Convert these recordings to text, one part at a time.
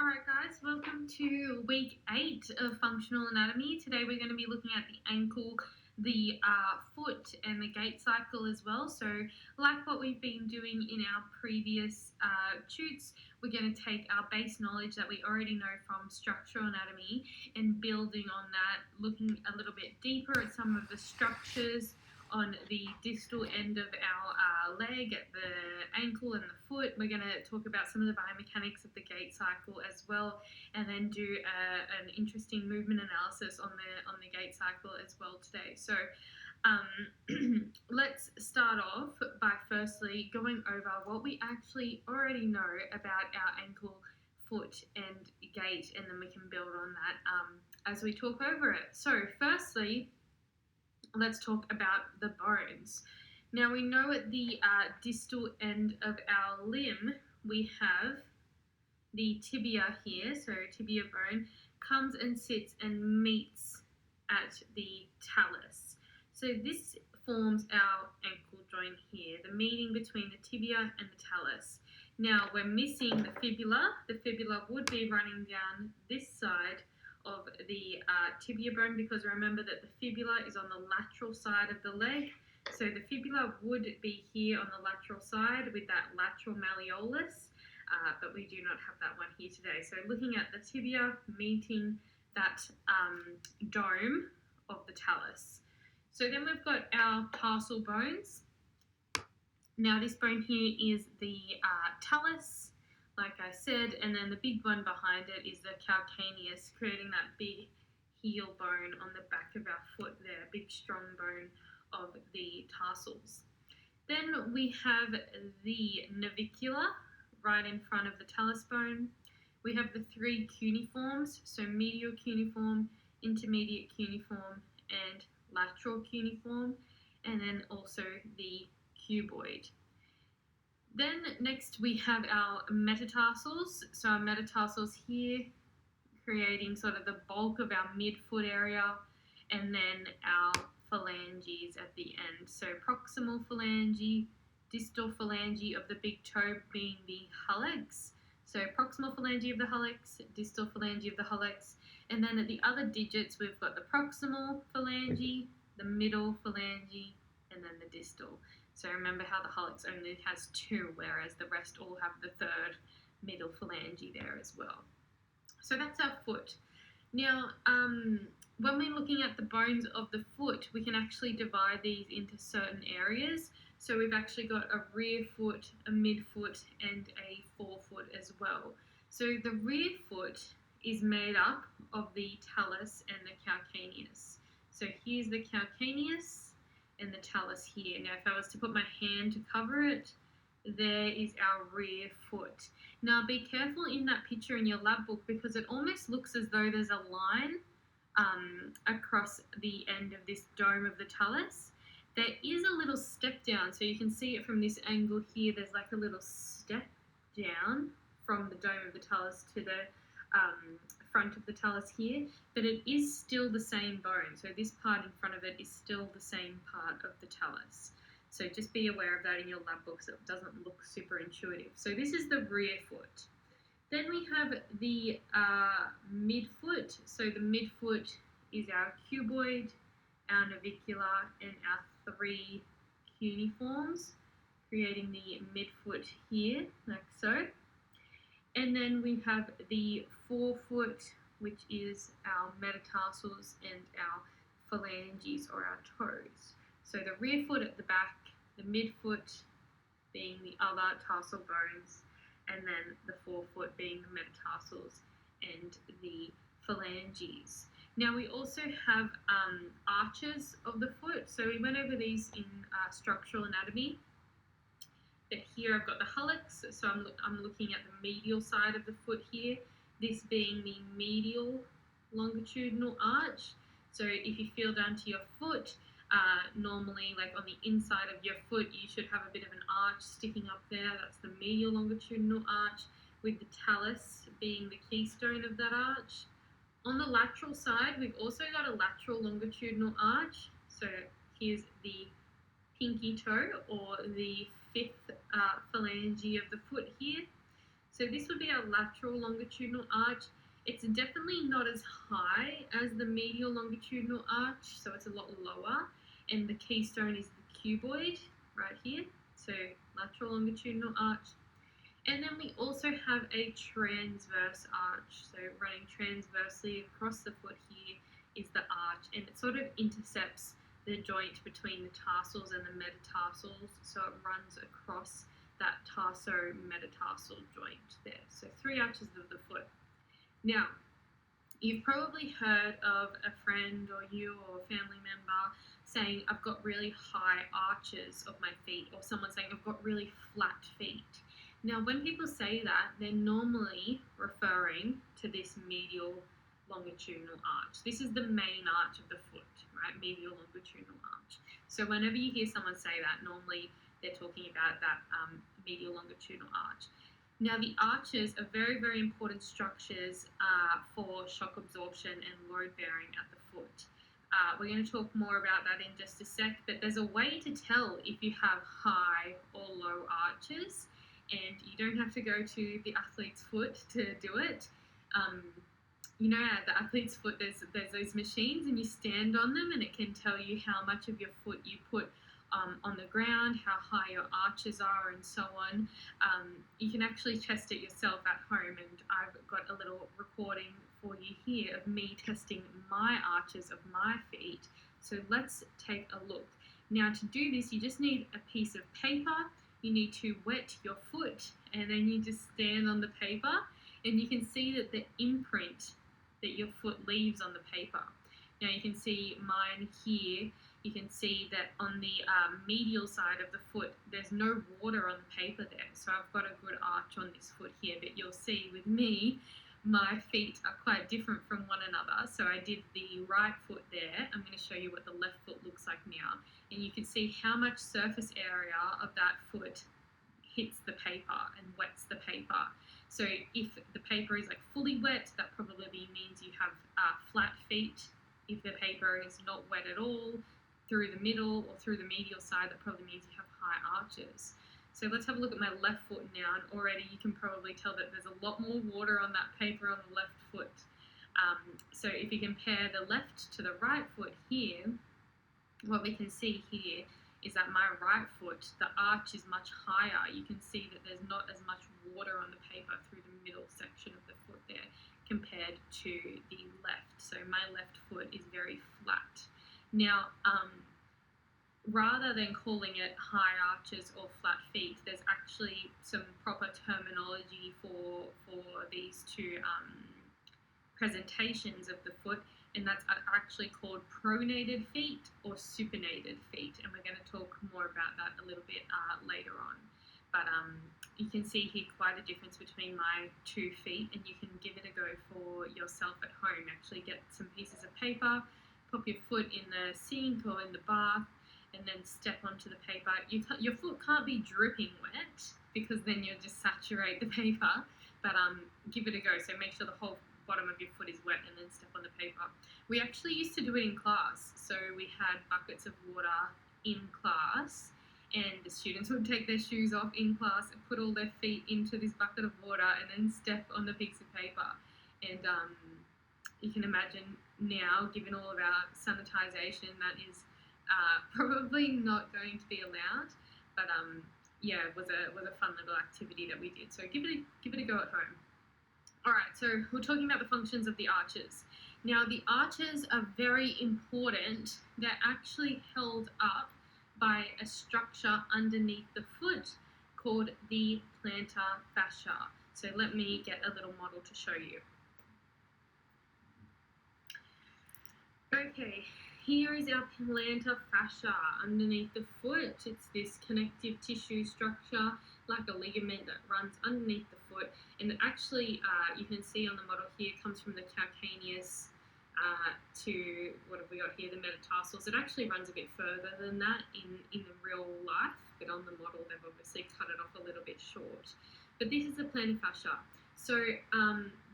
Alright guys, welcome to week 8 of functional anatomy. Today we're going to be looking at the ankle, the foot and the gait cycle as well. So like what we've been doing in our previous tutes, we're going to take our base knowledge that we already know from structural anatomy and building on that, looking a little bit deeper at some of the structures on the distal end of our leg, at the ankle and the foot. We're going to talk about some of the biomechanics of the gait cycle as well, and then do an interesting movement analysis on the gait cycle as well today. So let's start off by firstly going over what we actually already know about our ankle, foot and gait, and then we can build on that as we talk over it. So firstly, let's talk about the bones. Now we know at the distal end of our limb we have the tibia here, so tibia bone comes and sits and meets at the talus. So this forms our ankle joint here, the meeting between the tibia and the talus. Now we're missing the fibula. The fibula would be running down this side of the tibia bone, because remember that the fibula is on the lateral side of the leg. So the fibula would be here on the lateral side with that lateral malleolus, but we do not have that one here today. So looking at the tibia meeting that dome of the talus. So then we've got our tarsal bones. Now this bone here is the talus, like I said, and then the big one behind it is the calcaneus, creating that big heel bone on the back of our foot there, big strong bone of the tarsals. Then we have the navicular right in front of the talus bone. We have the three cuneiforms, so medial cuneiform, intermediate cuneiform, and lateral cuneiform, and then also the cuboid. Then next we have our metatarsals. So our metatarsals here, creating sort of the bulk of our midfoot area, and then our phalanges at the end. So proximal phalange, distal phalange of the big toe being the hallux. So proximal phalange of the hallux, distal phalange of the hallux, and then at the other digits we've got the proximal phalange, the middle phalange, and then the distal. So remember how the hallux only has two, whereas the rest all have the third middle phalange there as well. So that's our foot. Now, when we're looking at the bones of the foot, we can actually divide these into certain areas. So we've actually got a rear foot, a midfoot, and a forefoot as well. So the rear foot is made up of the talus and the calcaneus. So here's the calcaneus and the talus here. Now if I was to put my hand to cover it, there is our rear foot. Now be careful in that picture in your lab book, because it almost looks as though there's a line across the end of this dome of the talus. There is a little step down, so you can see it from this angle here. There's like a little step down from the dome of the talus to the front of the talus here, but it is still the same bone. So this part in front of it is still the same part of the talus. So just be aware of that in your lab books. It doesn't look super intuitive. So this is the rear foot. Then we have the midfoot. So the midfoot is our cuboid, our navicular, and our three cuneiforms, creating the midfoot here, like so. And then we have the forefoot, which is our metatarsals and our phalanges, or our toes. So the rear foot at the back, the midfoot being the other tarsal bones, and then the forefoot being the metatarsals and the phalanges. Now we also have arches of the foot. So we went over these in structural anatomy. But here I've got the hallux, so I'm looking at the medial side of the foot here, this being the medial longitudinal arch. So if you feel down to your foot, normally like on the inside of your foot you should have a bit of an arch sticking up there. That's the medial longitudinal arch, with the talus being the keystone of that arch. On the lateral side we've also got a lateral longitudinal arch. So here's the pinky toe, or the fifth phalange of the foot here. So this would be our lateral longitudinal arch. It's definitely not as high as the medial longitudinal arch, so it's a lot lower. And the keystone is the cuboid right here. So lateral longitudinal arch. And then we also have a transverse arch. So running transversely across the foot here is the arch, and it sort of intercepts the joint between the tarsals and the metatarsals. So it runs across that tarso-metatarsal joint there. So 3 arches of the foot. Now, you've probably heard of a friend or you or a family member saying, I've got really high arches of my feet, or someone saying, I've got really flat feet. Now, when people say that, they're normally referring to this medial longitudinal arch. This is the main arch of the foot, right? Medial longitudinal arch. So whenever you hear someone say that, normally they're talking about that medial longitudinal arch. Now, the arches are very, very important structures for shock absorption and load bearing at the foot. We're going to talk more about that in just a sec, but there's a way to tell if you have high or low arches, and you don't have to go to the athlete's foot to do it. You know, at the athlete's foot, there's those machines, and you stand on them, and it can tell you how much of your foot you put on the ground, how high your arches are, and so on. You can actually test it yourself at home, and I've got a little recording for you here of me testing my arches of my feet. So let's take a look. Now, to do this, you just need a piece of paper. You need to wet your foot, and then you just stand on the paper, and you can see that the imprint that your foot leaves on the paper. Now, you can see mine here. You can see that on the medial side of the foot, there's no water on the paper there. So I've got a good arch on this foot here, but you'll see with me, my feet are quite different from one another. So I did the right foot there. I'm going to show you what the left foot looks like now. And you can see how much surface area of that foot hits the paper and wets the paper. So if the paper is like fully wet, that probably means you have flat feet. If the paper is not wet at all, through the middle or through the medial side, that probably means you have high arches. So let's have a look at my left foot now, and already you can probably tell that there's a lot more water on that paper on the left foot. So if you compare the left to the right foot here, what we can see here is that my right foot, the arch is much higher. You can see that there's not as much water on the paper through the middle section of the foot there compared to the left. So my left foot is very flat. Now, rather than calling it high arches or flat feet, there's actually some proper terminology for these two presentations of the foot, and that's actually called pronated feet or supinated feet, and we're going to talk more about that a little bit later on. But you can see here quite a difference between my 2 feet, and you can give it a go for yourself at home. Actually get some pieces of paper, pop your foot in the sink or in the bath, and then step onto the paper. Your foot can't be dripping wet, because then you'll just saturate the paper, but give it a go. So make sure the whole bottom of your foot is wet, and then step on the paper. We actually used to do it in class. So we had buckets of water in class, and the students would take their shoes off in class and put all their feet into this bucket of water and then step on the piece of paper. And you can imagine now, given all of our sanitization, that is probably not going to be allowed. But yeah, it was a fun little activity that we did. So give it a go at home. All right, so we're talking about the functions of the arches. Now, the arches are very important. They're actually held up by a structure underneath the foot called the plantar fascia. So let me get a little model to show you. Okay, here is our plantar fascia underneath the foot. It's this connective tissue structure, like a ligament that runs underneath the foot. And actually, you can see on the model here, comes from the calcaneus to, what have we got here, the metatarsals. It actually runs a bit further than that in the real life, but on the model they've obviously cut it off a little bit short. But this is the plantar fascia. So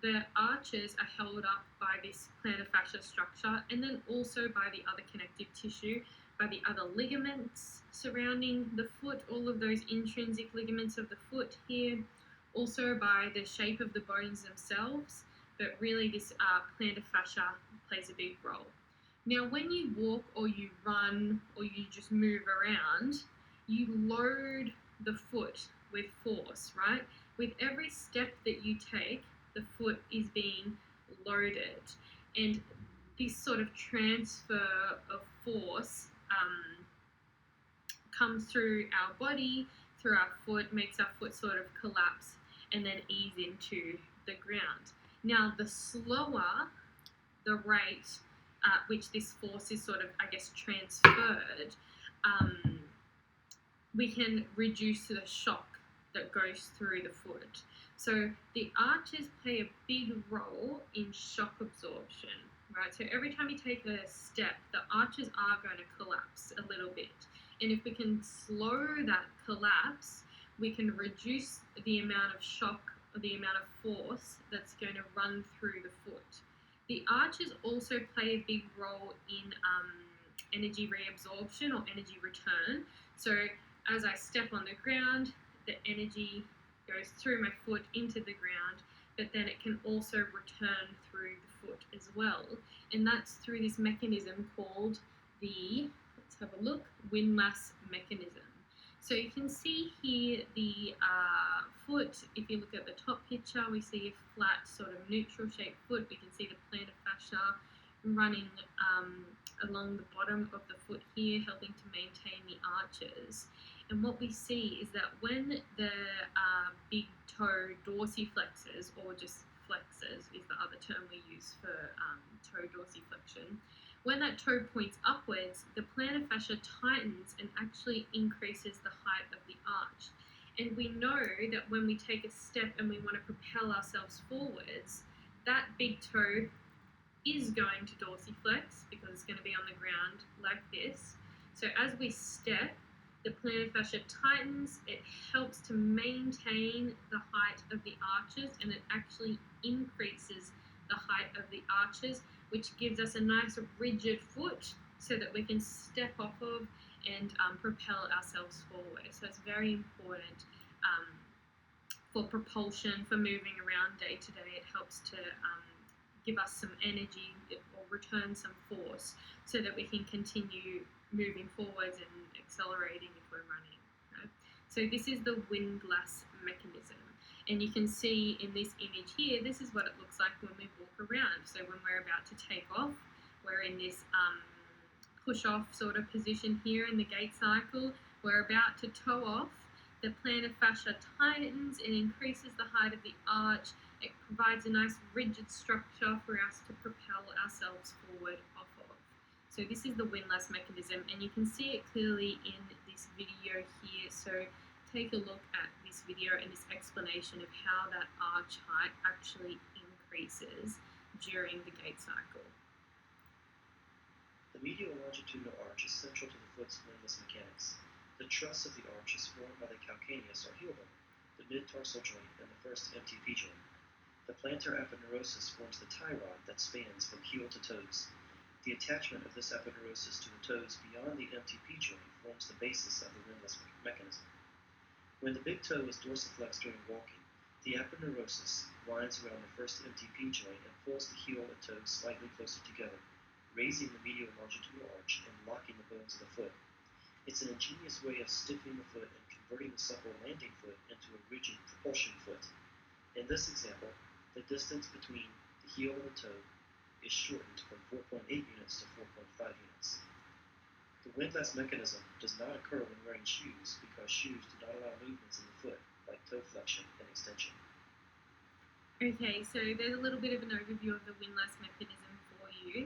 the arches are held up by this plantar fascia structure, and then also by the other connective tissue, by the other ligaments surrounding the foot, all of those intrinsic ligaments of the foot here, also by the shape of the bones themselves, but really this plantar fascia plays a big role. Now, when you walk or you run or you just move around, you load the foot with force, right? With every step that you take, the foot is being loaded. And this sort of transfer of force comes through our body, through our foot, makes our foot sort of collapse and then ease into the ground. Now, the slower the rate at which this force is sort of, I guess, transferred, we can reduce the shock that goes through the foot. So the arches play a big role in shock absorption, right? So every time you take a step, the arches are going to collapse a little bit. And if we can slow that collapse, we can reduce the amount of shock or the amount of force that's going to run through the foot. The arches also play a big role in energy reabsorption or energy return. So as I step on the ground, the energy goes through my foot into the ground, but then it can also return through the foot as well. And that's through this mechanism called the, let's have a look, Windlass mechanism. So you can see here the foot. If you look at the top picture, we see a flat sort of neutral shaped foot. We can see the plantar fascia running along the bottom of the foot here, helping to maintain the arches. And what we see is that when the big toe dorsiflexes, or just flexes is the other term we use for toe dorsiflexion, when that toe points upwards, the plantar fascia tightens and actually increases the height of the arch. And we know that when we take a step and we want to propel ourselves forwards, that big toe is going to dorsiflex because it's going to be on the ground like this. So as we step, the plantar fascia tightens, it helps to maintain the height of the arches, and it actually increases the height of the arches, which gives us a nice rigid foot so that we can step off of and propel ourselves forward. So it's very important for propulsion, for moving around day to day. It helps to give us some energy or return some force so that we can continue moving forwards and accelerating if we're running. Right? So this is the windlass mechanism. And you can see in this image here, this is what it looks like when we walk around. So when we're about to take off, we're in this push-off sort of position here in the gait cycle. We're about to toe off. The plantar fascia tightens, it increases the height of the arch. It provides a nice rigid structure for us to propel ourselves forward off of. So this is the windlass mechanism, and you can see it clearly in this video here. So take a look at this video and this explanation of how that arch height actually increases during the gait cycle. The medial longitudinal arch is central to the foot's windlass mechanics. The truss of the arch is formed by the calcaneus or heel bone, the mid-tarsal joint, and the first MTP joint. The plantar aponeurosis forms the tie rod that spans from heel to toes. The attachment of this aponeurosis to the toes beyond the MTP joint forms the basis of the windlass mechanism. When the big toe is dorsiflexed during walking, the aponeurosis winds around the first MTP joint and pulls the heel and toes slightly closer together, raising the medial longitudinal arch and locking the bones of the foot. It's an ingenious way of stiffening the foot and converting the supple landing foot into a rigid propulsion foot. In this example, the distance between the heel and the toe is shortened from 4.8 units to 4.5 units. The windlass mechanism does not occur when wearing shoes because shoes do not allow movements in the foot, like toe flexion and extension. Okay, so there's a little bit of an overview of the windlass mechanism for you.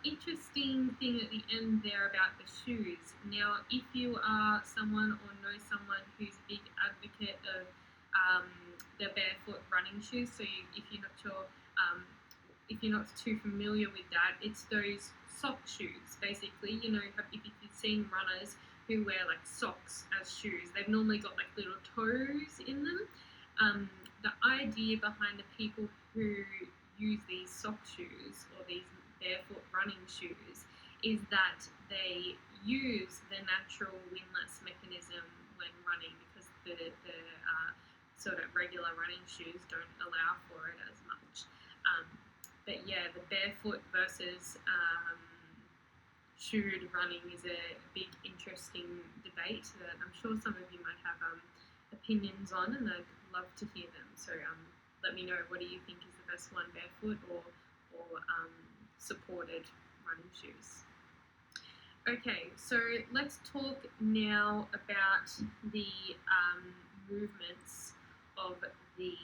Interesting thing at the end there about the shoes. Now, if you are someone or know someone who's a big advocate of the barefoot running shoes, so if you're not sure, if you're not too familiar with that, it's those sock shoes. Basically, you know, if you've seen runners who wear like socks as shoes, they've normally got like little toes in them. The idea behind the people who use these sock shoes or these barefoot running shoes is that they use the natural windlass mechanism when running, because the sort of regular running shoes don't allow for it as much. But yeah, the barefoot versus shoed running is a big, interesting debate that I'm sure some of you might have opinions on, and I'd love to hear them. So let me know, what do you think is the best one, barefoot or supported running shoes? Okay, so let's talk now about the movements of the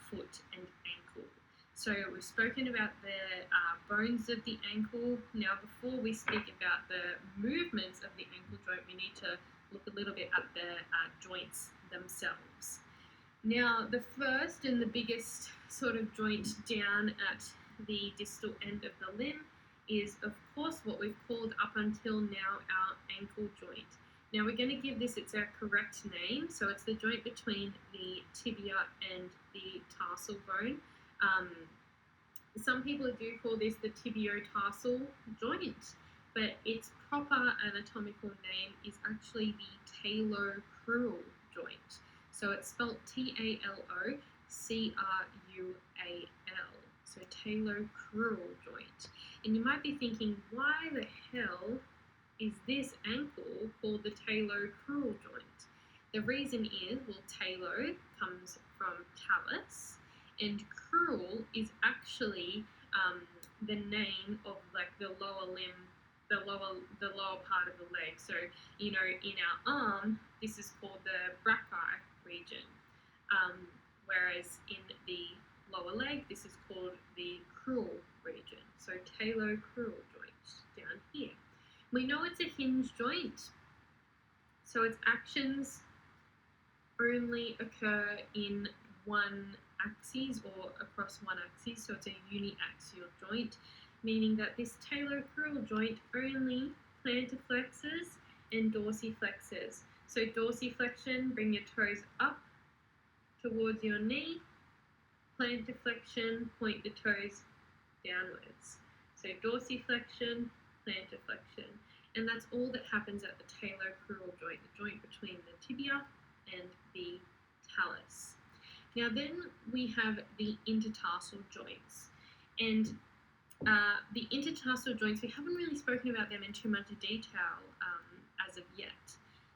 foot and ankle. So we've spoken about the bones of the ankle. Now, before we speak about the movements of the ankle joint, we need to look a little bit at the joints themselves. Now, the first and the biggest sort of joint down at the distal end of the limb is, of course, what we've called up until now our ankle joint. Now, we're going to give this its correct name. So it's the joint between the tibia and the tarsal bone. Some people do call this the tibiotarsal joint, but its proper anatomical name is actually the talocrural joint. So it's spelled Talocrual, so talocrural joint. And you might be thinking, why the hell is this ankle called the talocrural joint? The reason is, well, talo comes from talus, and crural is actually the name of like the lower limb, the lower part of the leg. So, you know, in our arm, this is called the brachii region, whereas in the lower leg, this is called the crural region. So talocrural joint down here. We know it's a hinge joint, so its actions only occur in one axis or across one axis, so it's a uniaxial joint, meaning that this talocrural joint only plantarflexes and dorsiflexes. So dorsiflexion, bring your toes up towards your knee. Plantarflexion, point the toes downwards. So dorsiflexion, plantarflexion. And that's all that happens at the talocrural joint, the joint between the tibia and the talus. Now then we have the intertarsal joints. And the intertarsal joints, we haven't really spoken about them in too much detail as of yet.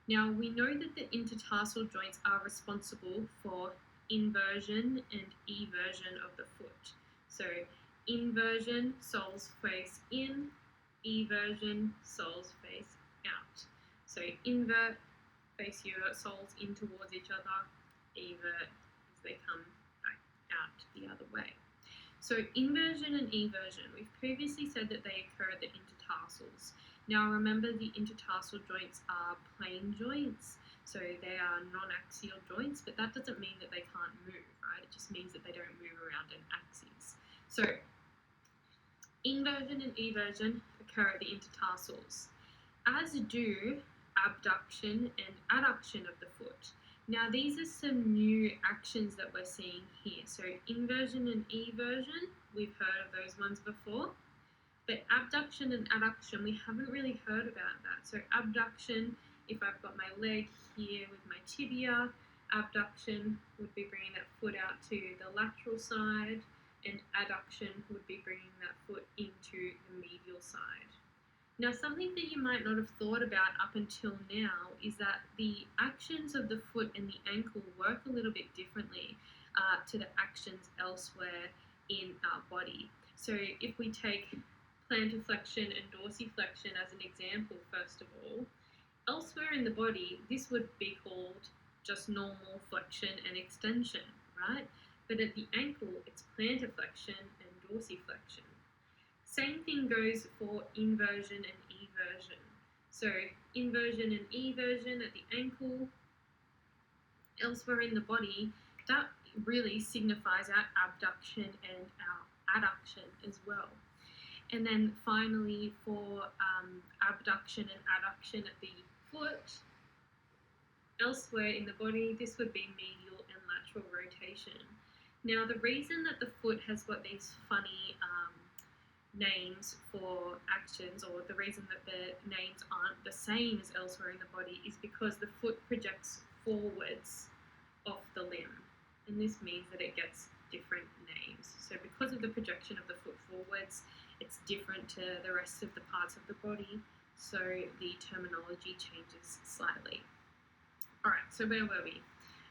Now we know that the intertarsal joints are responsible for inversion and eversion of the foot. So inversion, soles face in, eversion, soles face out. So invert, face your soles in towards each other, evert as they come back out the other way. So inversion and eversion, we've previously said that they occur at the intertarsals. Now remember, the intertarsal joints are plane joints, so they are non-axial joints, but that doesn't mean that they can't move, right? It just means that they don't move around an axis. So inversion and eversion occur at the intertarsals, as do abduction and adduction of the foot. Now these are some new actions that we're seeing here. So inversion and eversion, we've heard of those ones before, but abduction and adduction, we haven't really heard about that. So abduction, if I've got my leg here with my tibia, abduction would be bringing that foot out to the lateral side, and adduction would be bringing that foot into the medial side. Now, something that you might not have thought about up until now is that the actions of the foot and the ankle work a little bit differently to the actions elsewhere in our body. So if we take plantarflexion and dorsiflexion as an example, first of all, elsewhere in the body, this would be called just normal flexion and extension, right? But at the ankle, it's plantarflexion and dorsiflexion. Same thing goes for inversion and eversion. So inversion and eversion at the ankle, elsewhere in the body, that really signifies our abduction and our adduction as well. And then finally for abduction and adduction at the foot, elsewhere in the body, this would be medial and lateral rotation. Now the reason that the foot has got these funny names for actions, or the reason that the names aren't the same as elsewhere in the body, is because the foot projects forwards off the limb, and this means that it gets different names. So because of the projection of the foot forwards, it's different to the rest of the parts of the body, so the terminology changes slightly. Alright, so where were we?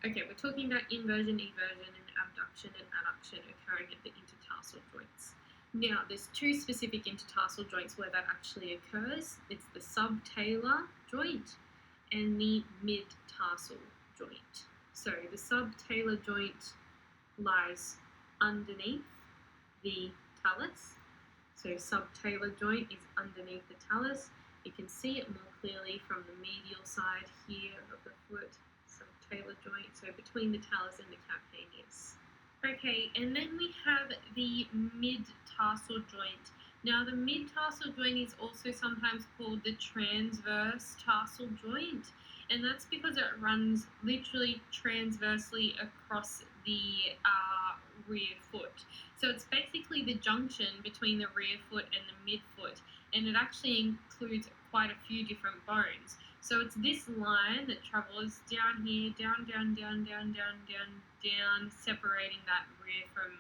Okay, we're talking about inversion, eversion, and abduction and adduction occurring at the intertarsal joints. Now, there's two specific intertarsal joints where that actually occurs. It's the subtalar joint and the mid-tarsal joint. So the subtalar joint lies underneath the talus. So subtalar joint is underneath the talus. You can see it more clearly from the medial side here of the foot, subtalar joint, so between the talus and the calcaneus. Okay, and then we have the mid-tarsal joint. Now, the mid-tarsal joint is also sometimes called the transverse tarsal joint, and that's because it runs literally transversely across the rear foot. So it's basically the junction between the rear foot and the midfoot, and it actually includes quite a few different bones. So it's this line that travels down here, down, separating that rear from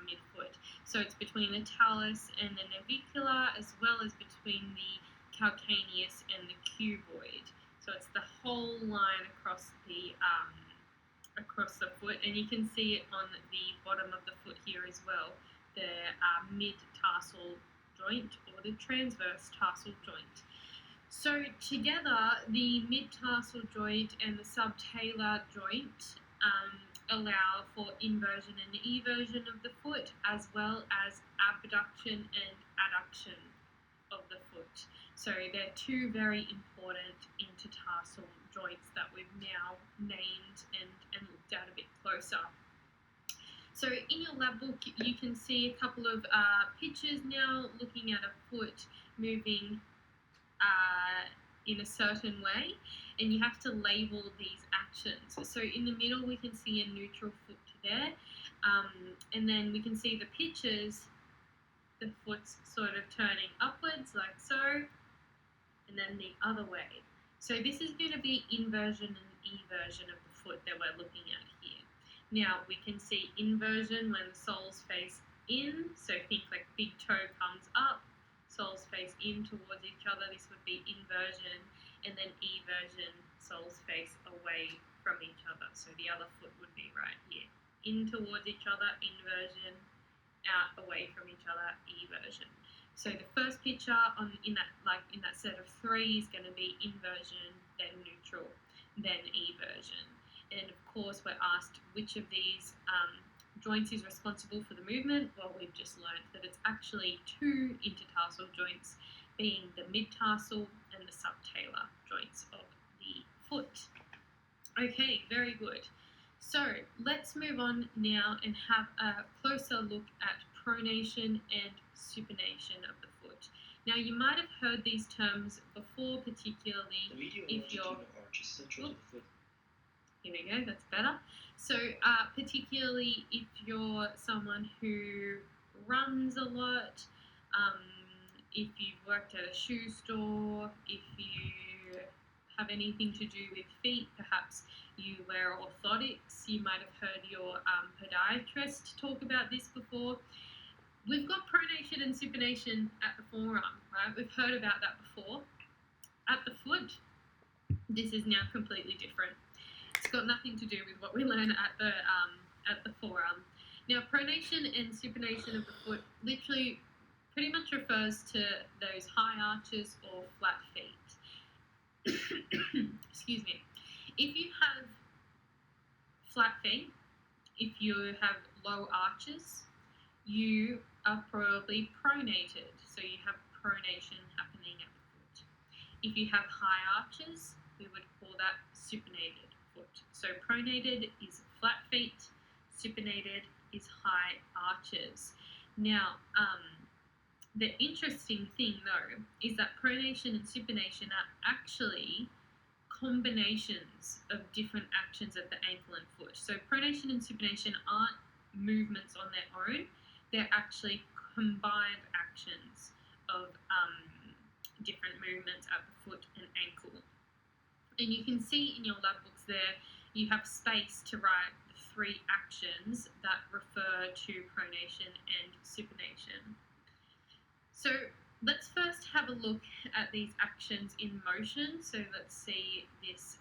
midfoot. So it's between the talus and the navicular, as well as between the calcaneus and the cuboid. So it's the whole line across the foot, and you can see it on the bottom of the foot here as well, the mid-tarsal joint or the transverse tarsal joint. So together, the mid-tarsal joint and the subtalar joint allow for inversion and eversion of the foot, as well as abduction and adduction of the foot. So they're two very important intertarsal joints that we've now named and looked at a bit closer. So in your lab book, you can see a couple of pictures now looking at a foot moving in a certain way, and you have to label these actions. So in the middle, we can see a neutral foot there, and then we can see the pictures, the foot's sort of turning upwards like so, and then the other way. So this is going to be inversion and eversion of the foot that we're looking at here. Now we can see inversion when the soles face in, so think like big toe comes up, soles face in towards each other, this would be inversion, and then eversion, soles face away from each other, so the other foot would be right here. In towards each other, inversion, out away from each other, eversion. So the first picture in that set of three is going to be inversion, then neutral, then eversion. And of course, we're asked which of these joints is responsible for the movement. Well, we've just learned that it's actually two intertarsal joints, being the mid-tarsal and the subtalar joints of the foot. Okay, very good. So let's move on now and have a closer look at pronation and supination of the foot. Now, you might have heard these terms before, particularly The medial if you're... longitudinal arch is central to the foot. Here we go, that's better. So particularly if you're someone who runs a lot, if you've worked at a shoe store, if you have anything to do with feet, perhaps you wear orthotics, you might have heard your podiatrist talk about this before. We've got pronation and supination at the forearm, right? We've heard about that before. At the foot, this is now completely different. It's got nothing to do with what we learn at the forearm. Now, pronation and supination of the foot literally pretty much refers to those high arches or flat feet. Excuse me. If you have flat feet, if you have low arches, you are probably pronated. So you have pronation happening at the foot. If you have high arches, we would call that supinated foot. So pronated is flat feet, supinated is high arches. Now, the interesting thing though is that pronation and supination are actually combinations of different actions at the ankle and foot. So pronation and supination aren't movements on their own, they're actually combined actions of different movements at the foot and ankle. And you can see in your lab books there you have space to write the 3 actions that refer to pronation and supination. So let's first have a look at these actions in motion. So let's see this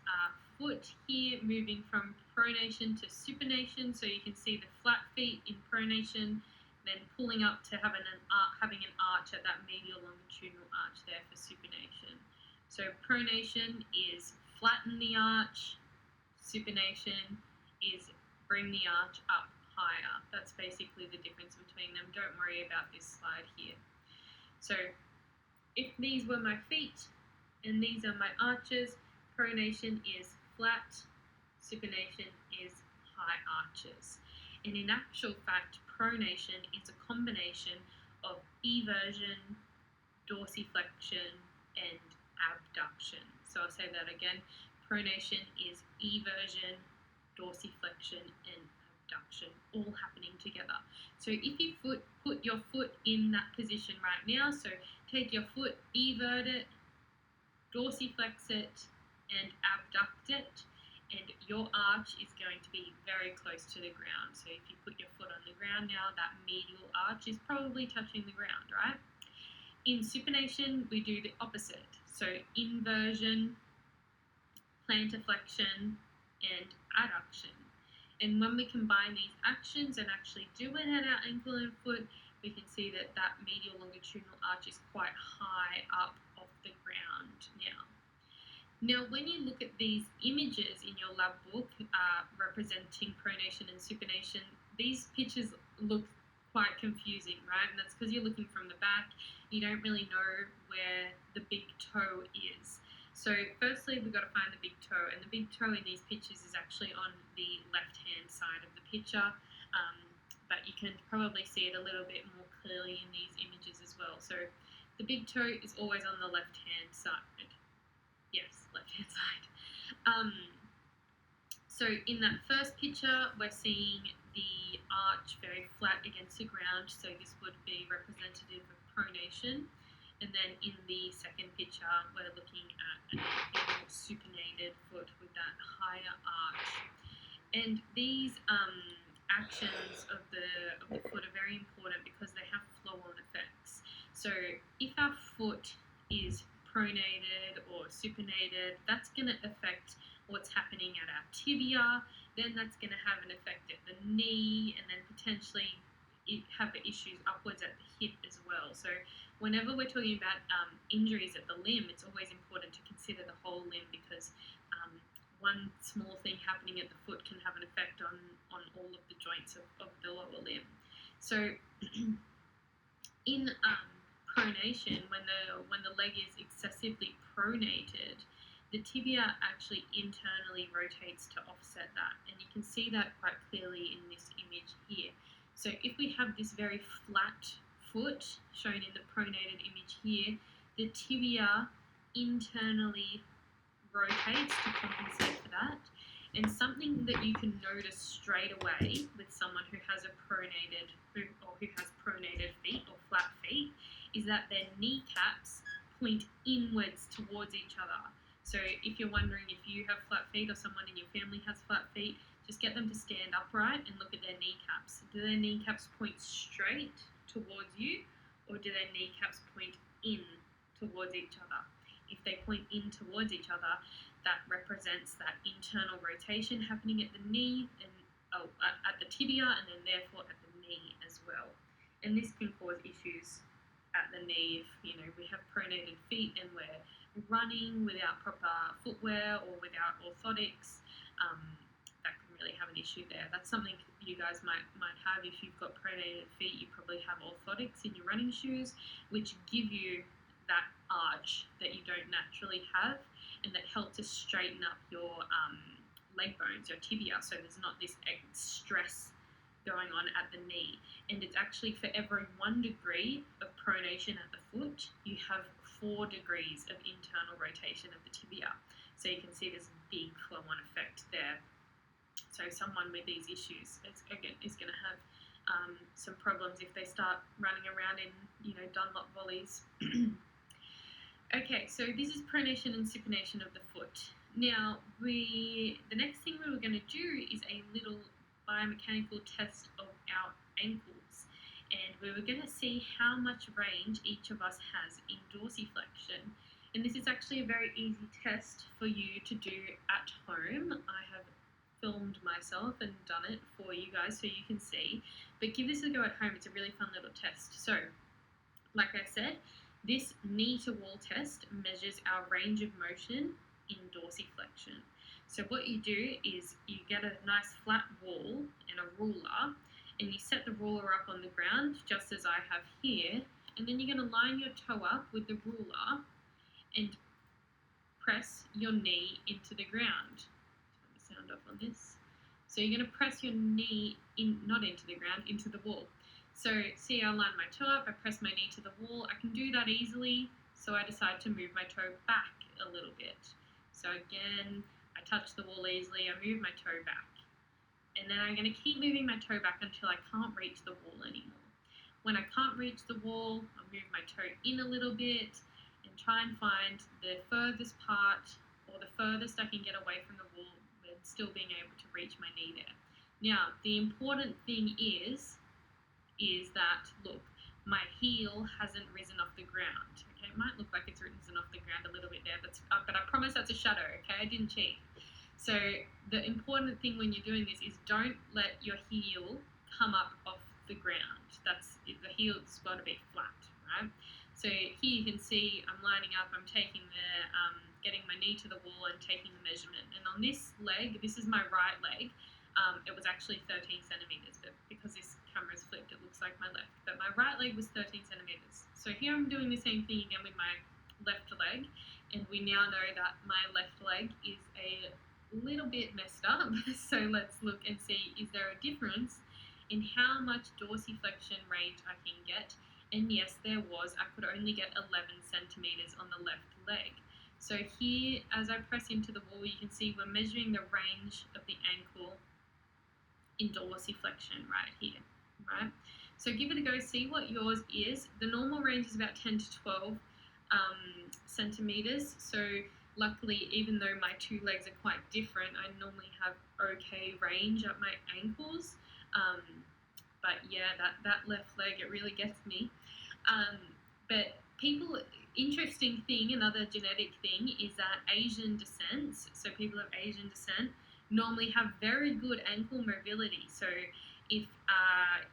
foot here moving from pronation to supination. So you can see the flat feet in pronation, then pulling up to having an arch at that medial longitudinal arch there for supination. So pronation is flatten the arch, supination is bring the arch up higher. That's basically the difference between them. Don't worry about this slide here. So if these were my feet and these are my arches, pronation is flat, supination is high arches. And in actual fact, pronation is a combination of eversion, dorsiflexion, and abduction. So I'll say that again. Pronation is eversion, dorsiflexion, and abduction all happening together. So if you put your foot in that position right now, so take your foot, evert it, dorsiflex it, and abduct it, and your arch is going to be very close to the ground. So if you put your foot on the ground now, that medial arch is probably touching the ground, right? In supination, we do the opposite. So inversion, plantarflexion, and adduction. And when we combine these actions and actually do it at our ankle and foot, we can see that that medial longitudinal arch is quite high up off the ground now. Now, when you look at these images in your lab book representing pronation and supination, these pictures look quite confusing, right? And that's because you're looking from the back. You don't really know where the big toe is. So firstly, we've got to find the big toe, and the big toe in these pictures is actually on the left-hand side of the picture, but you can probably see it a little bit more clearly in these images as well. So the big toe is always on the left-hand side. Yes, left-hand side. So in that first picture, we're seeing the arch very flat against the ground, so this would be representative of pronation. And then in the second picture, we're looking at a more supinated foot with that higher arch. And these actions of the foot are very important because they have flow-on effects. So if our foot is pronated or supinated, that's going to affect what's happening at our tibia, then that's going to have an effect at the knee, and then potentially have issues upwards at the hip as well. So whenever we're talking about injuries at the limb, it's always important to consider the whole limb, because one small thing happening at the foot can have an effect on all of the joints of the lower limb. So in pronation, when the leg is excessively pronated, the tibia actually internally rotates to offset that, and you can see that quite clearly in this image here. So if we have this very flat foot shown in the pronated image here, the tibia internally rotates to compensate for that. And something that you can notice straight away with someone who has pronated feet or flat feet is that their kneecaps point inwards towards each other. So if you're wondering if you have flat feet or someone in your family has flat feet, just get them to stand upright and look at their kneecaps. Do their kneecaps point straight towards you, or do their kneecaps point in towards each other? If they point in towards each other, that represents that internal rotation happening at the knee and at the tibia, and then therefore at the knee as well. And this can cause issues at the knee if we have pronated feet and we're running without proper footwear or without orthotics. That can really have an issue there. That's something you guys might have if you've got pronated feet. You probably have orthotics in your running shoes, which give you that arch that you don't naturally have, and that help to straighten up your leg bones, your tibia, so there's not this stress going on at the knee. And it's actually for every 1 degree of pronation at the foot, you have 4 degrees of internal rotation of the tibia. So you can see there's a big flow-on effect there. So someone with these issues is going to have some problems if they start running around in Dunlop volleys. Okay, so this is pronation and supination of the foot. Now, the next thing we were going to do is a little biomechanical test of our ankles. And we were going to see how much range each of us has in dorsiflexion. And this is actually a very easy test for you to do at home. I have filmed myself and done it for you guys so you can see. But give this a go at home. It's a really fun little test. So, like I said, this knee to wall test measures our range of motion in dorsiflexion. So what you do is you get a nice flat wall and a ruler, and you set the ruler up on the ground just as I have here, and then you're going to line your toe up with the ruler and press your knee into the ground. Turn the sound off on this. So you're going to press your knee not into the ground, into the wall. So see, I line my toe up, I press my knee to the wall. I can do that easily, so I decide to move my toe back a little bit. So again, I touch the wall easily, I move my toe back. And then I'm going to keep moving my toe back until I can't reach the wall anymore. When I can't reach the wall, I'll move my toe in a little bit and try and find the furthest part or the furthest I can get away from the wall with still being able to reach my knee there. Now, the important thing is that, look, my heel hasn't risen off the ground. Okay, it might look like it's risen off the ground a little bit there, but I promise that's a shadow, okay? I didn't cheat. So the important thing when you're doing this is don't let your heel come up off the ground. The heel's got to be flat, right? So here you can see I'm lining up, I'm taking getting my knee to the wall and taking the measurement. And on this leg, this is my right leg, it was actually 13 centimeters, but because this camera's flipped, it looks like my left. But my right leg was 13 centimeters. So here I'm doing the same thing again with my left leg, and we now know that my left leg is a little bit messed up. So let's look and see, is there a difference in how much dorsiflexion range I can get? And yes, there was. I could only get 11 centimeters on the left leg. So here, as I press into the wall, you can see we're measuring the range of the ankle in dorsiflexion right here, right? So give it a go, see what yours is. The normal range is about 10 to 12 centimeters. So luckily, even though my two legs are quite different, I normally have okay range at my ankles. But yeah, that left leg, it really gets me. But interesting thing, another genetic thing, is that Asian descent, so people of Asian descent, normally have very good ankle mobility. So if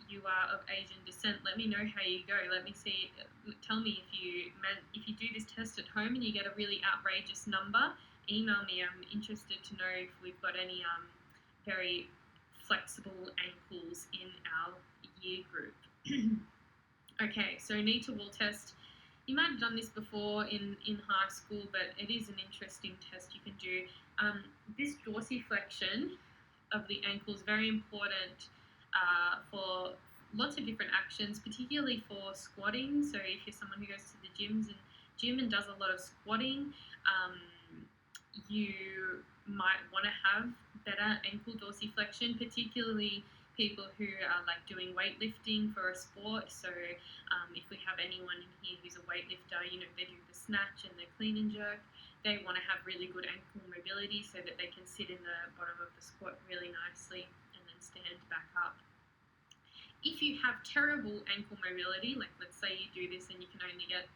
you are of Asian descent, let me know how you go. Let me see. Tell me if you do this test at home and you get a really outrageous number. Email me. I'm interested to know if we've got any very flexible ankles in our year group. Okay, so knee to wall test. You might have done this before in high school, but it is an interesting test you can do. This dorsiflexion of the ankle is very important for lots of different actions, particularly for squatting. So if you're someone who goes to the gym and does a lot of squatting, you might want to have better ankle dorsiflexion, particularly people who are like doing weightlifting for a sport. So if we have anyone in here who's a weightlifter, they do the snatch and the clean and jerk, they want to have really good ankle mobility so that they can sit in the bottom of the squat really nicely and then stand back up. If you have terrible ankle mobility, like let's say you do this and you can only get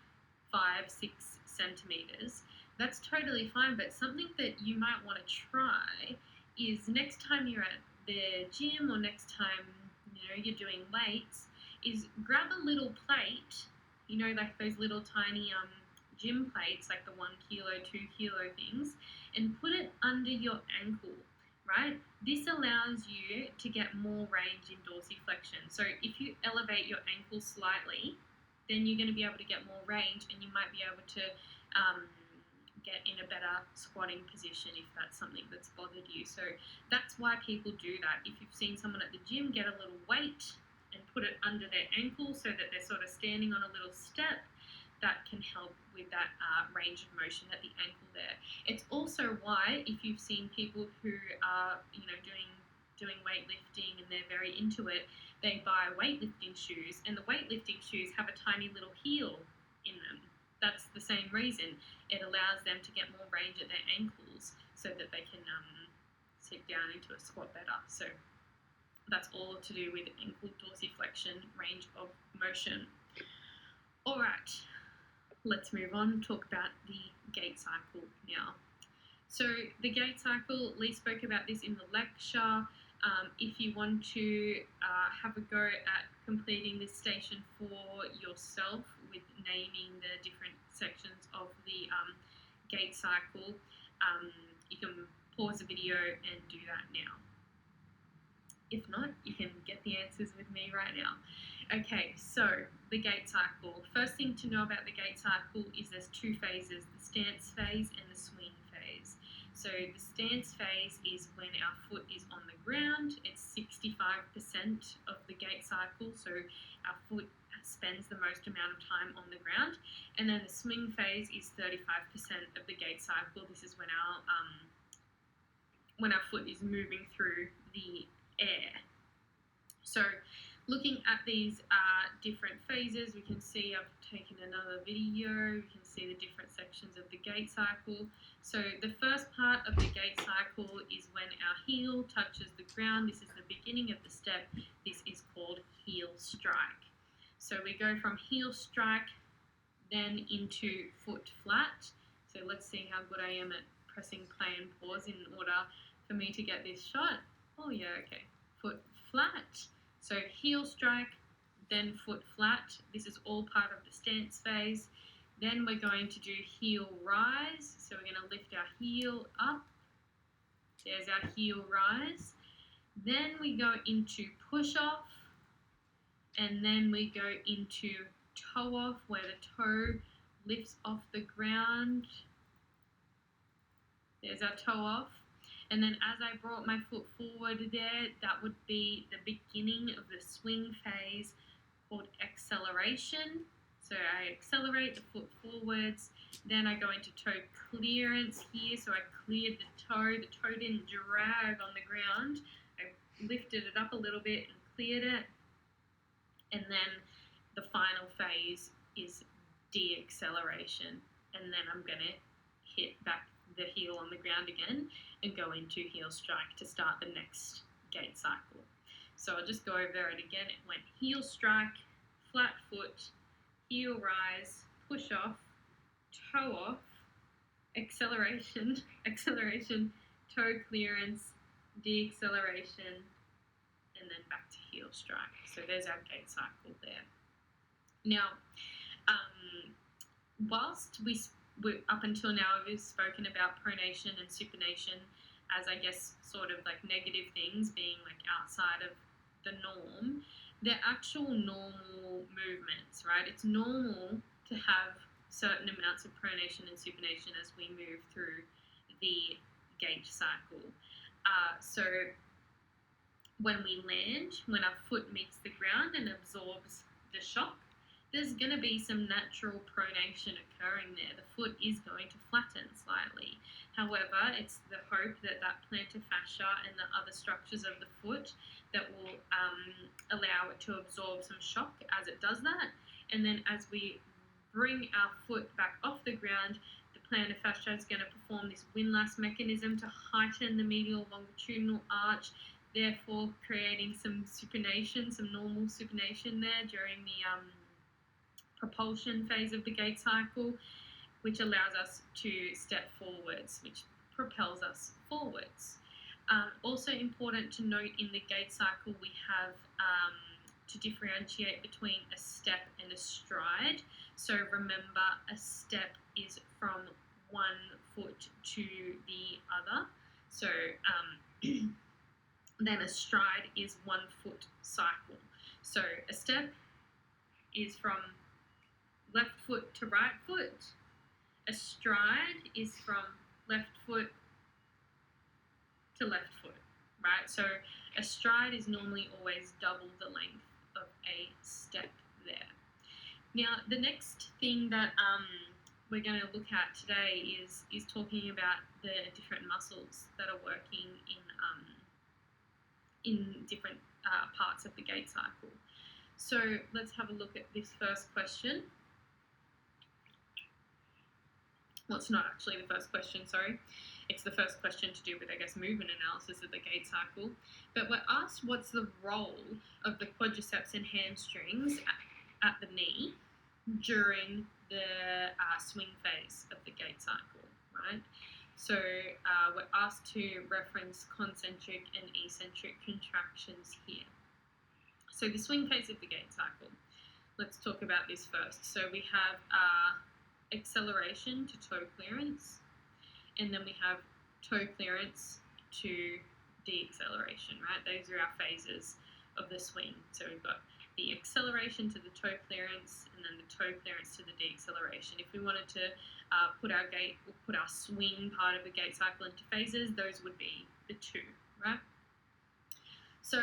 5-6 centimeters, that's totally fine. But something that you might want to try is next time you're at the gym or next time you're doing weights, is grab a little plate, like those little tiny gym plates, like the 1 kilo, 2 kilo things, and put it under your ankle, right? This allows you to get more range in dorsiflexion. So if you elevate your ankle slightly, then you're going to be able to get more range, and you might be able to get in a better squatting position if that's something that's bothered you. So that's why people do that. If you've seen someone at the gym, get a little weight and put it under their ankle so that they're sort of standing on a little step. That can help with that range of motion at the ankle there. It's also why, if you've seen people who are doing weightlifting and they're very into it, they buy weightlifting shoes, and the weightlifting shoes have a tiny little heel in them. That's the same reason. It allows them to get more range at their ankles. so that they can sit down into a squat better. So that's all to do with ankle dorsiflexion, range of motion. All right, let's move on and talk about the gait cycle now. So the gait cycle, Lee spoke about this in the lecture. If you want to have a go at completing this station for yourself with naming the different sections of the gait cycle, you can pause the video and do that now. If not, you can get the answers with me right now. Okay, so the gait cycle. First thing to know about the gait cycle is there's two phases, the stance phase and the swing phase. So the stance phase is when our foot is on the ground. It's 65% of the gait cycle, so our foot spends the most amount of time on the ground. And then the swing phase is 35% of the gait cycle. This is when our foot is moving through the air. So looking at these different phases, we can see I've taken another video. You can see the different sections of the gait cycle. So the first part of the gait cycle is when our heel touches the ground. This is the beginning of the step. This is called heel strike. So we go from heel strike then into foot flat. So let's see how good I am at pressing play and pause in order for me to get this shot. Oh yeah, okay. Foot flat. So heel strike, then foot flat. This is all part of the stance phase. Then we're going to do heel rise. So we're going to lift our heel up. There's our heel rise. Then we go into push off. And then we go into toe off, where the toe lifts off the ground. There's our toe off. And then as I brought my foot forward there, that would be the beginning of the swing phase called acceleration. So I accelerate the foot forwards, then I go into toe clearance here. So I cleared the toe didn't drag on the ground. I lifted it up a little bit and cleared it. And then the final phase is de-acceleration. And then I'm going to hit back the heel on the ground again and go into heel strike to start the next gait cycle. So I'll just go over it again. It went heel strike, flat foot, heel rise, push off, toe off, acceleration, toe clearance, de-acceleration, and then back to heel strike. So there's our gait cycle there. Now, whilst we up until now we've spoken about pronation and supination as, I guess, sort of like negative things being like outside of the norm, they're actual normal movements, right? It's normal to have certain amounts of pronation and supination as we move through the gait cycle. So when we land, when our foot meets the ground and absorbs the shock, there's going to be some natural pronation occurring there. The foot is going to flatten slightly. However, it's the hope that that plantar fascia and the other structures of the foot that will allow it to absorb some shock as it does that. And then as we bring our foot back off the ground, the plantar fascia is going to perform this windlass mechanism to heighten the medial longitudinal arch, therefore creating some supination, some normal supination there during the propulsion phase of the gait cycle, which allows us to step forwards, which propels us forwards. Also important to note, in the gait cycle we have to differentiate between a step and a stride. So remember, a step is from one foot to the other. So then a stride is 1 foot cycle. So a step is from left foot to right foot. A stride is from left foot to left foot, right? So a stride is normally always double the length of a step there. Now, the next thing that we're going to look at today is talking about the different muscles that are working in different parts of the gait cycle. So let's have a look at this first question. Well, it's not actually the first question, sorry. It's the first question to do with, I guess, movement analysis of the gait cycle. But we're asked what's the role of the quadriceps and hamstrings at the knee during the swing phase of the gait cycle, right? So we're asked to reference concentric and eccentric contractions here. So the swing phase of the gait cycle. Let's talk about this first. So we have acceleration to toe clearance, and then we have toe clearance to deceleration, right? Those are our phases of the swing. So we've got the acceleration to the toe clearance, and then the toe clearance to the deceleration. If we wanted to put our swing part of the gait cycle into phases, those would be the two, right? So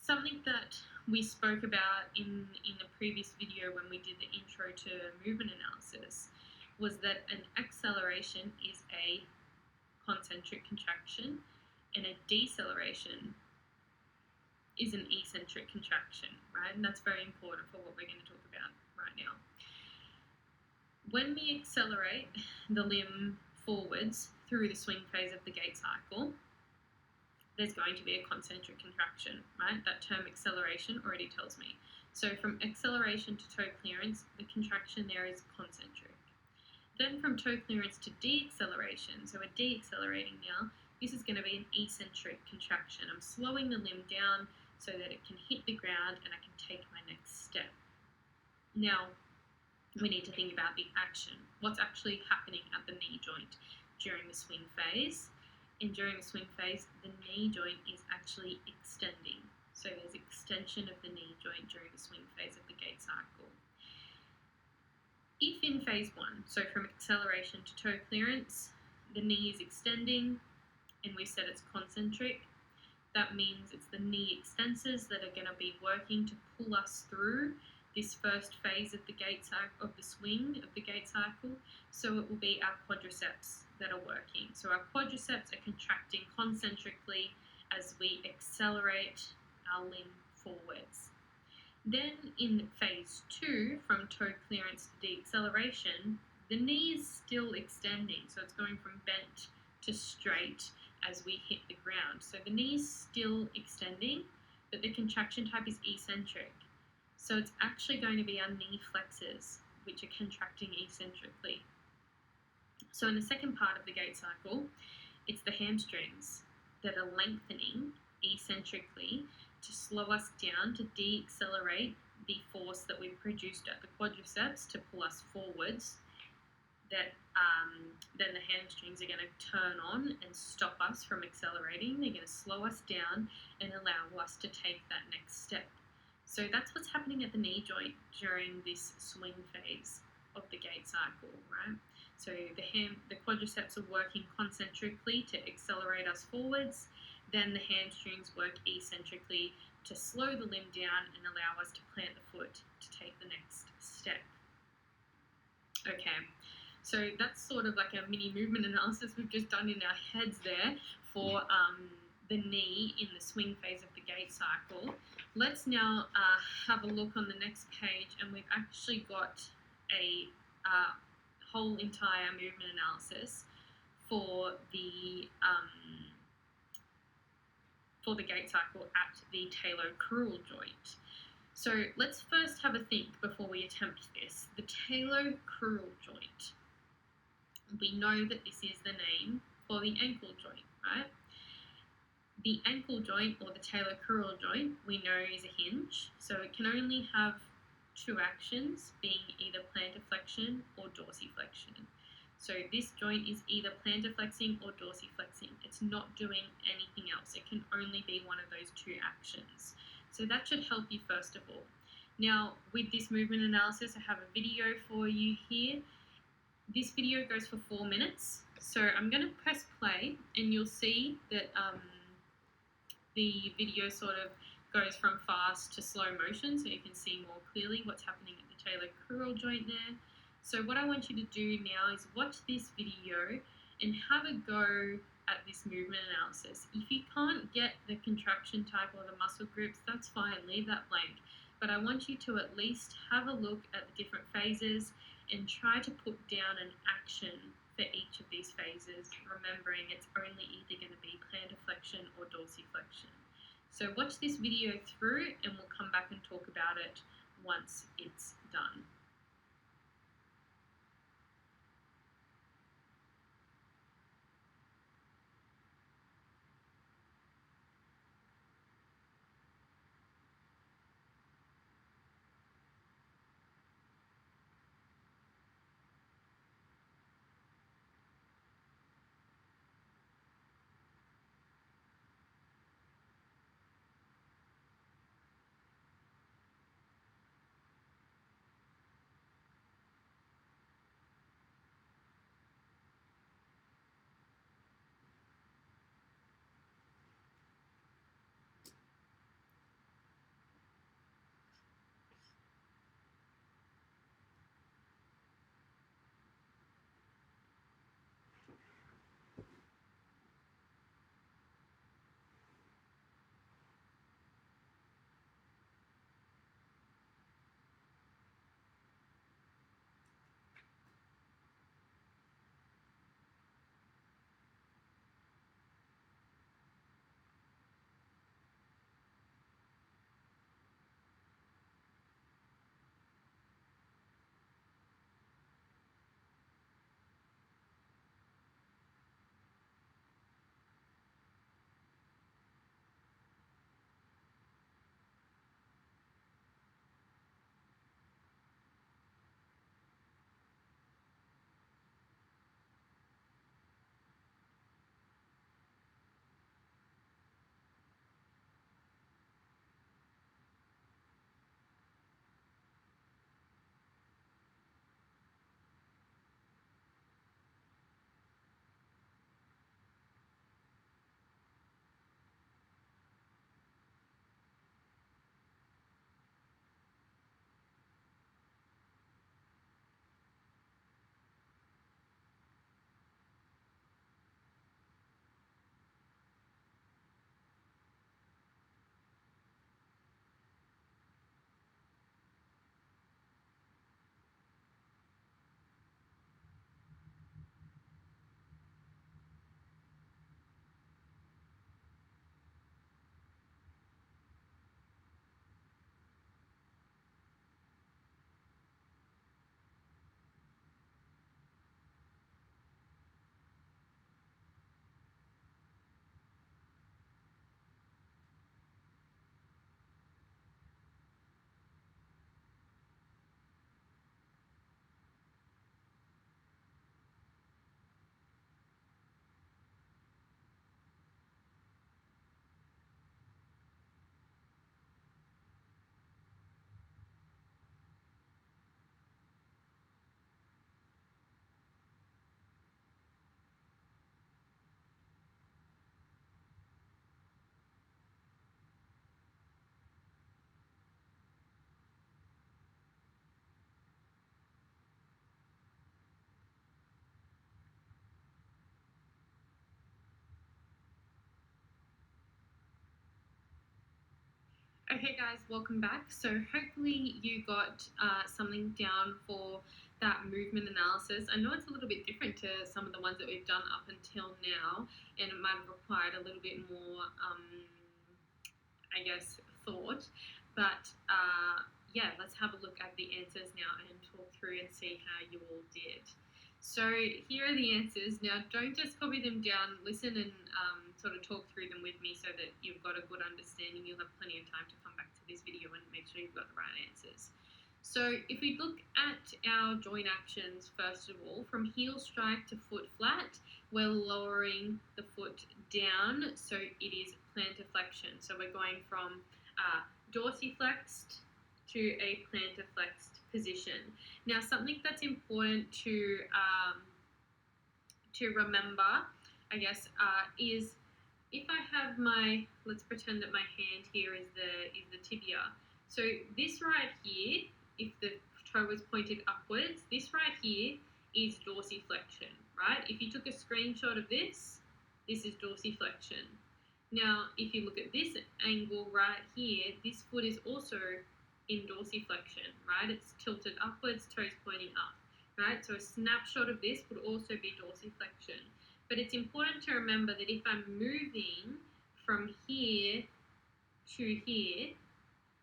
something that we spoke about in the previous video when we did the intro to movement analysis was that an acceleration is a concentric contraction and a deceleration is an eccentric contraction, right? And that's very important for what we're going to talk about right now. When we accelerate the limb forwards through the swing phase of the gait cycle, there's going to be a concentric contraction, right? That term acceleration already tells me. So from acceleration to toe clearance, the contraction there is concentric. Then from toe clearance to deceleration, so we're deaccelerating now, this is going to be an eccentric contraction. I'm slowing the limb down so that it can hit the ground and I can take my next step. Now, we need to think about the action. What's actually happening at the knee joint during the swing phase? And during the swing phase, the knee joint is actually extending. So there's extension of the knee joint during the swing phase of the gait cycle. If in phase 1, so from acceleration to toe clearance, the knee is extending, and we said it's concentric, that means it's the knee extensors that are going to be working to pull us through this first phase of the gait cycle, of the swing of the gait cycle. So it will be our quadriceps that are working. So our quadriceps are contracting concentrically as we accelerate our limb forwards. Then in phase 2, from toe clearance to deceleration, the knee is still extending. So it's going from bent to straight as we hit the ground. So the knee is still extending, but the contraction type is eccentric. So it's actually going to be our knee flexors, which are contracting eccentrically. So in the second part of the gait cycle, it's the hamstrings that are lengthening eccentrically to slow us down, to deaccelerate the force that we've produced at the quadriceps to pull us forwards. That then the hamstrings are going to turn on and stop us from accelerating. They're going to slow us down and allow us to take that next step. So that's what's happening at the knee joint during this swing phase of the gait cycle, right? So the quadriceps are working concentrically to accelerate us forwards. Then the hamstrings work eccentrically to slow the limb down and allow us to plant the foot to take the next step. Okay, so that's sort of like a mini movement analysis we've just done in our heads there for the knee in the swing phase of the gait cycle. Let's now have a look on the next page, and we've actually got a whole entire movement analysis for the gait cycle at the talocrural joint. So let's first have a think before we attempt this. The talocrural joint. We know that this is the name for the ankle joint, right? The ankle joint, or the talocrural joint, we know is a hinge, so it can only have two actions, being either plantarflexion or dorsiflexion. So this joint is either plantarflexing or dorsiflexing. It's not doing anything else. It can only be one of those two actions. So that should help you first of all. Now, with this movement analysis, I have a video for you here. This video goes for 4 minutes. So I'm going to press play, and you'll see that the video sort of goes from fast to slow motion, so you can see more clearly what's happening at the talocrural joint there. So what I want you to do now is watch this video and have a go at this movement analysis. If you can't get the contraction type or the muscle groups, that's fine, leave that blank. but I want you to at least have a look at the different phases and try to put down an action for each of these phases, remembering it's only either going to be plantar flexion or dorsiflexion. So watch this video through and we'll come back and talk about it once it's done. Okay guys, welcome back. So hopefully you got something down for that movement analysis. I know it's a little bit different to some of the ones that we've done up until now, and it might have required a little bit more, I guess, thought. But yeah, let's have a look at the answers now and talk through and see how you all did. So here are the answers. Now, don't just copy them down. Listen and sort of talk through them with me so that you've got a good understanding. You'll have plenty of time to come back to this video and make sure you've got the right answers. So if we look at our joint actions, first of all, from heel strike to foot flat, we're lowering the foot down, so it is plantar flexion. So we're going from dorsiflexed to a plantar flexed position. Now, something that's important to remember, I guess, is if I have my, let's pretend that my hand here is the tibia. So this right here, if the toe was pointed upwards, this right here is dorsiflexion, right? If you took a screenshot of this is dorsiflexion. Now, if you look at this angle right here, this foot is also in dorsiflexion, right? It's tilted upwards, toes pointing up, right? So a snapshot of this would also be dorsiflexion. But it's important to remember that if I'm moving from here to here,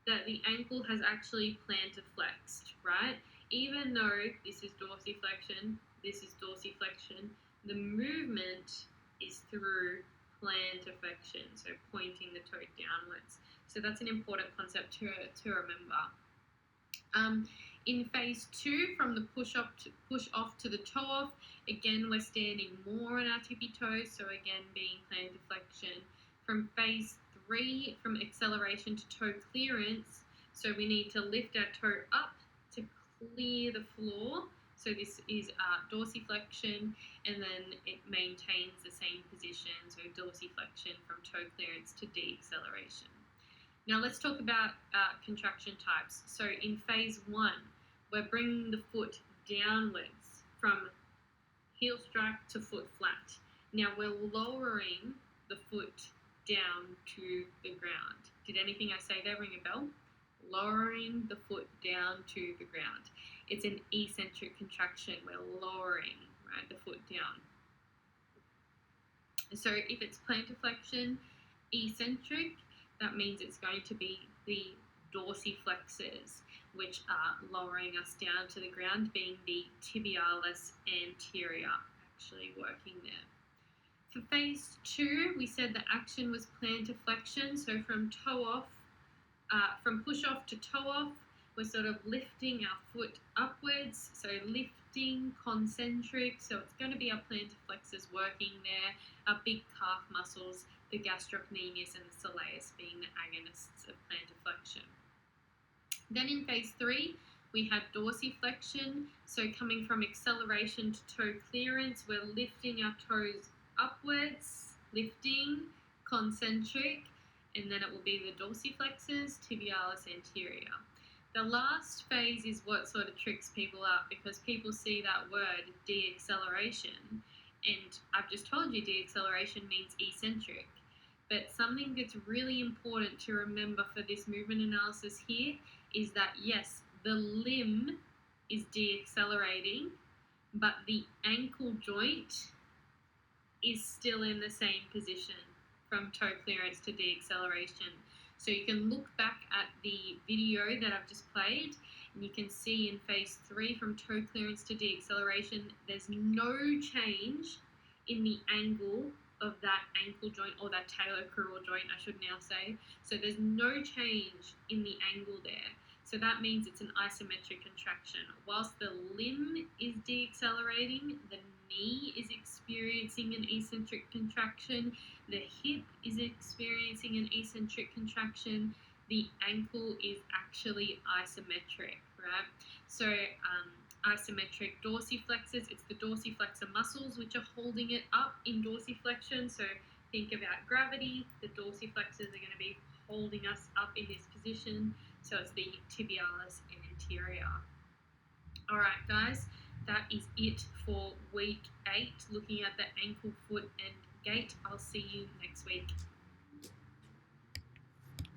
that the ankle has actually plantarflexed, right? Even though this is dorsiflexion, this is dorsiflexion, the movement is through plantarflexion, so pointing the toe downwards. So that's an important concept to remember. In phase 2, from the push off to the toe off, again we're standing more on our tippy toes, so again being plantarflexion. From phase 3, from acceleration to toe clearance, so we need to lift our toe up to clear the floor. So this is dorsiflexion, and then it maintains the same position, so dorsiflexion from toe clearance to deceleration. Now let's talk about contraction types. So in phase 1, we're bringing the foot downwards from heel strike to foot flat. Now we're lowering the foot down to the ground. Did anything I say there ring a bell? Lowering the foot down to the ground. It's an eccentric contraction. We're lowering, right, the foot down. So if it's plantarflexion, eccentric, that means it's going to be the dorsiflexors, which are lowering us down to the ground, being the tibialis anterior, actually working there. For phase 2, we said the action was plantarflexion, so from toe off, from push off to toe off, we're sort of lifting our foot upwards, so lifting, concentric, so it's going to be our plantarflexors working there, our big calf muscles, the gastrocnemius and the soleus being the agonists of plantarflexion. Then in phase 3, we had dorsiflexion, so coming from acceleration to toe clearance, we're lifting our toes upwards, lifting, concentric, and then it will be the dorsiflexors, tibialis anterior. The last phase is what sort of tricks people up, because people see that word, deacceleration, and I've just told you deacceleration means eccentric. But something that's really important to remember for this movement analysis here is that, yes, the limb is deaccelerating, but the ankle joint is still in the same position from toe clearance to deacceleration. So you can look back at the video that I've just played, and you can see in phase 3 from toe clearance to deacceleration, there's no change in the angle of that ankle joint, or that talocrural joint, I should now say. So there's no change in the angle there. So that means it's an isometric contraction. Whilst the limb is deaccelerating, the knee is experiencing an eccentric contraction, the hip is experiencing an eccentric contraction, the ankle is actually isometric, right? So isometric dorsiflexors, it's the dorsiflexor muscles which are holding it up in dorsiflexion. So think about gravity, the dorsiflexors are going to be holding us up in this position. So it's the tibialis anterior. All right, guys, that is it for week 8, looking at the ankle, foot, and gait. I'll see you next week.